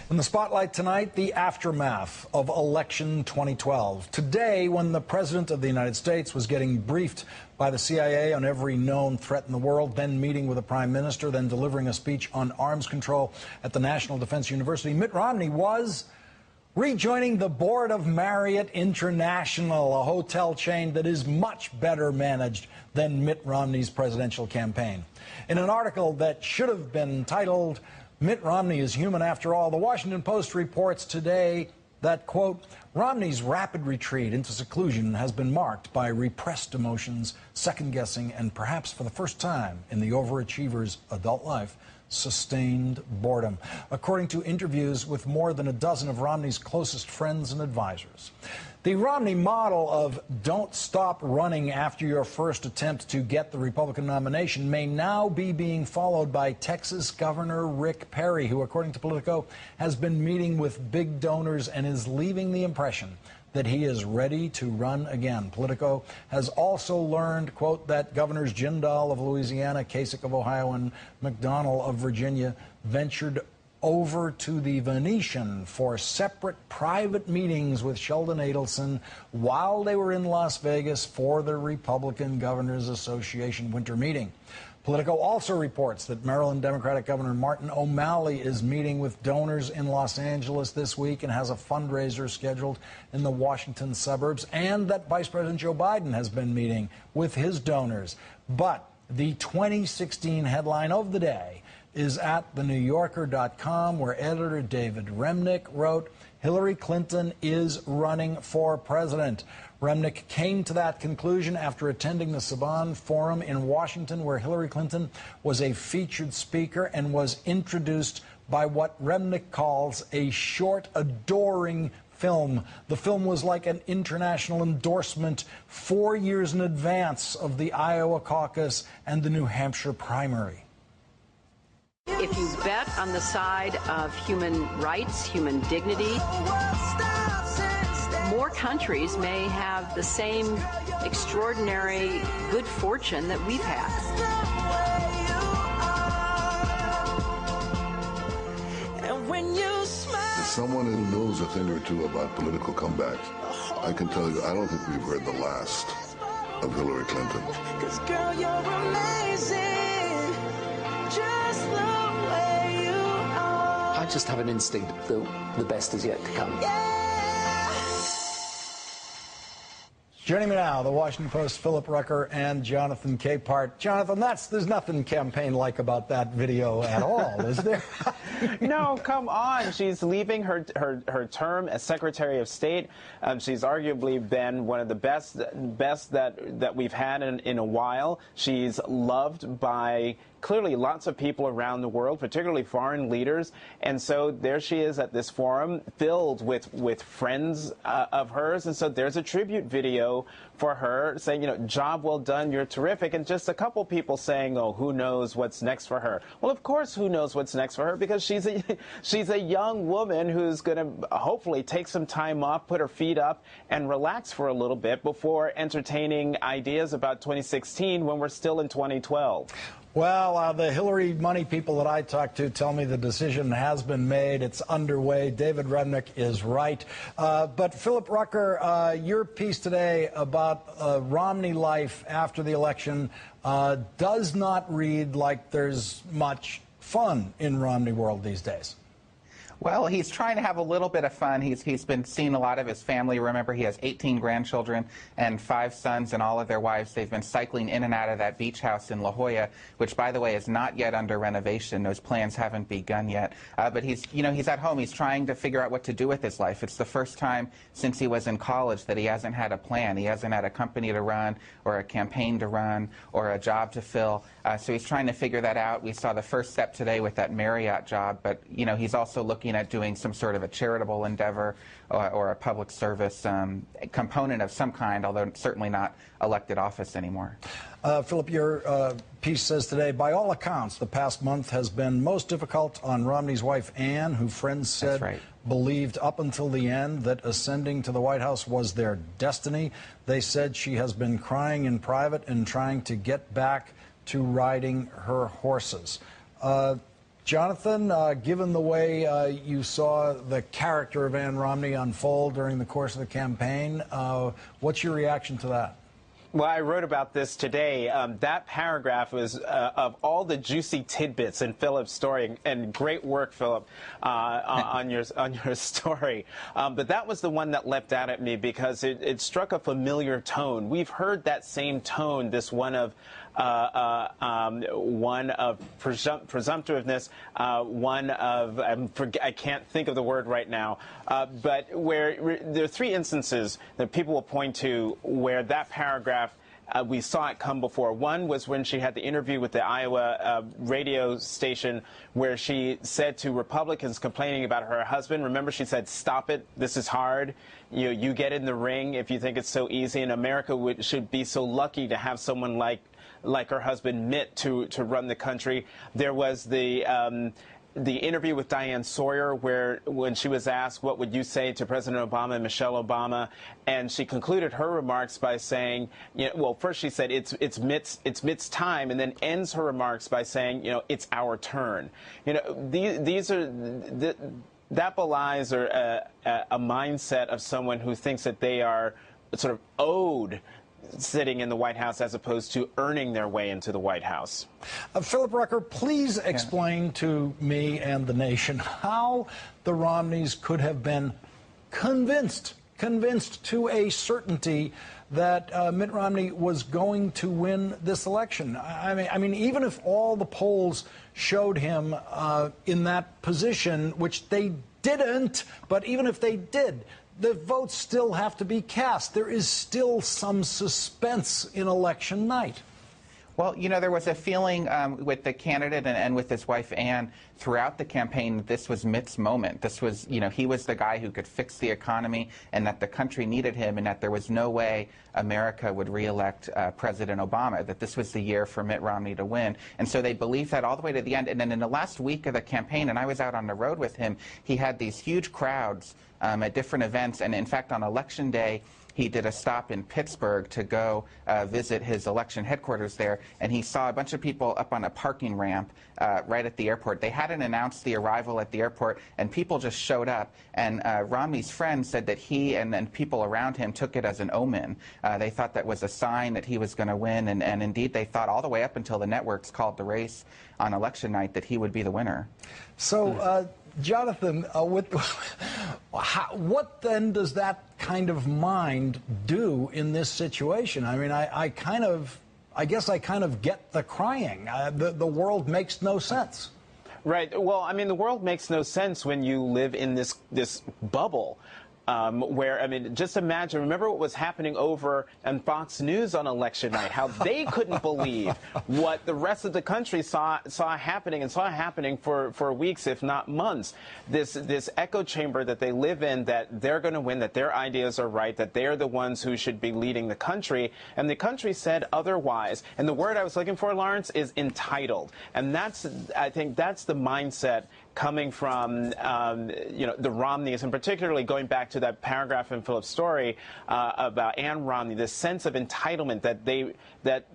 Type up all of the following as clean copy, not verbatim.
In the spotlight tonight, the aftermath of election 2012. Today, when the President of the United States was getting briefed by the CIA on every known threat in the world, then meeting with the Prime Minister, then delivering a speech on arms control at the National Defense University, Mitt Romney was rejoining the board of Marriott International, a hotel chain that is much better managed than Mitt Romney's presidential campaign. In an article that should have been titled, "Mitt Romney is Human After All," the Washington Post reports today that, quote, Romney's rapid retreat into seclusion has been marked by repressed emotions, second-guessing, and perhaps for the first time in the overachiever's adult life, sustained boredom, according to interviews with more than a dozen of Romney's closest friends and advisors. The Romney model of don't stop running after your first attempt to get the Republican nomination may now be being followed by Texas Governor Rick Perry, who, according to Politico, has been meeting with big donors and is leaving the impression that he is ready to run again. Politico has also learned, quote, that Governors Jindal of Louisiana, Kasich of Ohio, and McDonnell of Virginia ventured over to the Venetian for separate private meetings with Sheldon Adelson while they were in Las Vegas for the Republican Governors Association winter meeting. Politico also reports that Maryland Democratic Governor Martin O'Malley is meeting with donors in Los Angeles this week and has a fundraiser scheduled in the Washington suburbs, and that Vice President Joe Biden has been meeting with his donors. But the 2016 headline of the day is at thenewyorker.com, where editor David Remnick wrote, Hillary Clinton is running for president. Remnick came to that conclusion after attending the Saban Forum in Washington, where Hillary Clinton was a featured speaker and was introduced by what Remnick calls a short, adoring film. The film was like an international endorsement 4 years in advance of the Iowa caucus and the New Hampshire primary. If you bet on the side of human rights, human dignity, more countries may have the same extraordinary good fortune that we've had. As someone who knows a thing or two about political comebacks, I can tell you, I don't think we've heard the last of Hillary Clinton. 'Cause girl, you're amazing, just the way you are. I just have an instinct that the best is yet to come. Joining me now, the Washington Post's Philip Rucker and Jonathan Capehart. Jonathan, there's nothing campaign-like about that video at all, is there? No, come on. She's leaving her term as Secretary of State. She's arguably been one of the best that we've had in a while. She's loved by clearly lots of people around the world, particularly foreign leaders. And so there she is at this forum filled with friends of hers. And so there's a tribute video for her saying, you know, job well done, you're terrific. And just a couple people saying, oh, who knows what's next for her? Well, of course, who knows what's next for her, because she's a young woman who's going to hopefully take some time off, put her feet up, and relax for a little bit before entertaining ideas about 2016 when we're still in 2012. Well, the Hillary money people that I talk to tell me the decision has been made. It's underway. David Remnick is right. But Philip Rucker, your piece today about Romney life after the election does not read like there's much fun in Romney world these days. Well, he's trying to have a little bit of fun. He's been seeing a lot of his family. Remember, he has 18 grandchildren and 5 sons and all of their wives. They've been cycling in and out of that beach house in La Jolla, which, by the way, is not yet under renovation. Those plans haven't begun yet. But he's at home. He's trying to figure out what to do with his life. It's the first time since he was in college that he hasn't had a plan. He hasn't had a company to run or a campaign to run or a job to fill. So he's trying to figure that out. We saw the first step today with that Marriott job, but he's also looking at doing some sort of a charitable endeavor or a public service component of some kind, although certainly not elected office anymore. Philip, your piece says today, by all accounts, the past month has been most difficult on Romney's wife, Ann, who friends said believed up until the end that ascending to the White House was their destiny. They said she has been crying in private and trying to get back to riding her horses. Jonathan, given the way you saw the character of Ann Romney unfold during the course of the campaign, what's your reaction to that? Well, I wrote about this today. That paragraph was of all the juicy tidbits in Philip's story, and great work, Philip, on your story. But that was the one that leapt out at me because it struck a familiar tone. We've heard that same tone, this one of presumptiveness, one of I can't think of the word right now, but where there are three instances that people will point to where that paragraph. We saw it come before. One was when she had the interview with the Iowa radio station where she said to Republicans complaining about her husband, remember she said, "Stop it, this is hard. You get in the ring if you think it's so easy, and America should be so lucky to have someone like her husband Mitt to run the country." There was the interview with Diane Sawyer, where when she was asked, what would you say to President Obama and Michelle Obama? And she concluded her remarks by saying, well, first she said, it's Mitt's time, and then ends her remarks by saying, it's our turn. That belies a mindset of someone who thinks that they are sort of owed sitting in the White House as opposed to earning their way into the White House. Philip Rucker, please explain to me and the nation how the Romneys could have been convinced to a certainty that Mitt Romney was going to win this election. I mean, even if all the polls showed him in that position, which they didn't, but even if they did, the votes still have to be cast. There is still some suspense in election night. Well, there was a feeling with the candidate and with his wife, Ann, throughout the campaign that this was Mitt's moment. This was, he was the guy who could fix the economy and that the country needed him and that there was no way America would reelect President Obama, that this was the year for Mitt Romney to win. And so they believed that all the way to the end. And then in the last week of the campaign, and I was out on the road with him, he had these huge crowds at different events. And in fact, on Election Day, he did a stop in Pittsburgh to go visit his election headquarters there, and he saw a bunch of people up on a parking ramp right at the airport. They hadn't announced the arrival at the airport, and people just showed up. And Romney's friend said that he and then people around him took it as an omen. They thought that was a sign that he was going to win, and indeed they thought all the way up until the networks called the race on election night that he would be the winner. So, Jonathan, what then does that kind of mind do in this situation? I mean, I guess I kind of get the crying. The world makes no sense. Right. Well, I mean, the world makes no sense when you live in this bubble. Where, I mean, just imagine, remember what was happening over on Fox News on election night, how they couldn't believe what the rest of the country saw happening for weeks, if not months. This echo chamber that they live in, that they're going to win, that their ideas are right, that they're the ones who should be leading the country, and the country said otherwise. And the word I was looking for, Lawrence, is entitled. And I think that's the mindset coming from, the Romneys, and particularly going back to that paragraph in Philip's story about Ann Romney, this sense of entitlement that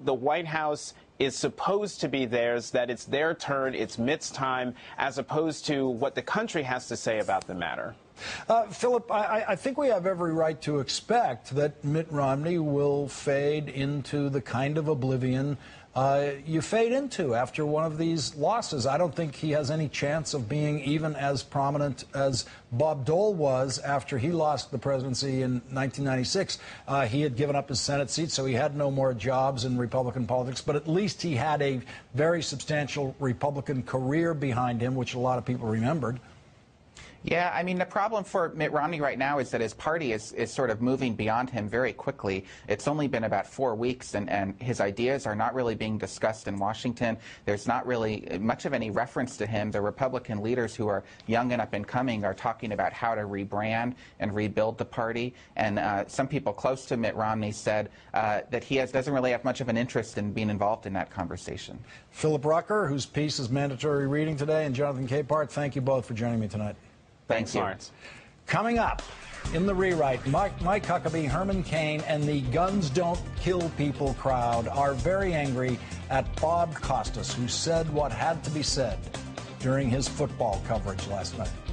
the White House is supposed to be theirs, that it's their turn, it's Mitt's time, as opposed to what the country has to say about the matter. Philip, I think we have every right to expect that Mitt Romney will fade into the kind of oblivion you fade into after one of these losses. I don't think he has any chance of being even as prominent as Bob Dole was after he lost the presidency in 1996. He had given up his Senate seat, so he had no more jobs in Republican politics, but at least he had a very substantial Republican career behind him, which a lot of people remembered. Yeah, I mean, the problem for Mitt Romney right now is that his party is sort of moving beyond him very quickly. It's only been about 4 weeks, and his ideas are not really being discussed in Washington. There's not really much of any reference to him. The Republican leaders who are young and up and coming are talking about how to rebrand and rebuild the party. And some people close to Mitt Romney said that he doesn't really have much of an interest in being involved in that conversation. Philip Rucker, whose piece is mandatory reading today, and Jonathan Capehart, thank you both for joining me tonight. Thanks, Lawrence. Coming up in the rewrite, Mike Huckabee, Herman Cain, and the Guns Don't Kill People crowd are very angry at Bob Costas, who said what had to be said. during his football coverage last night.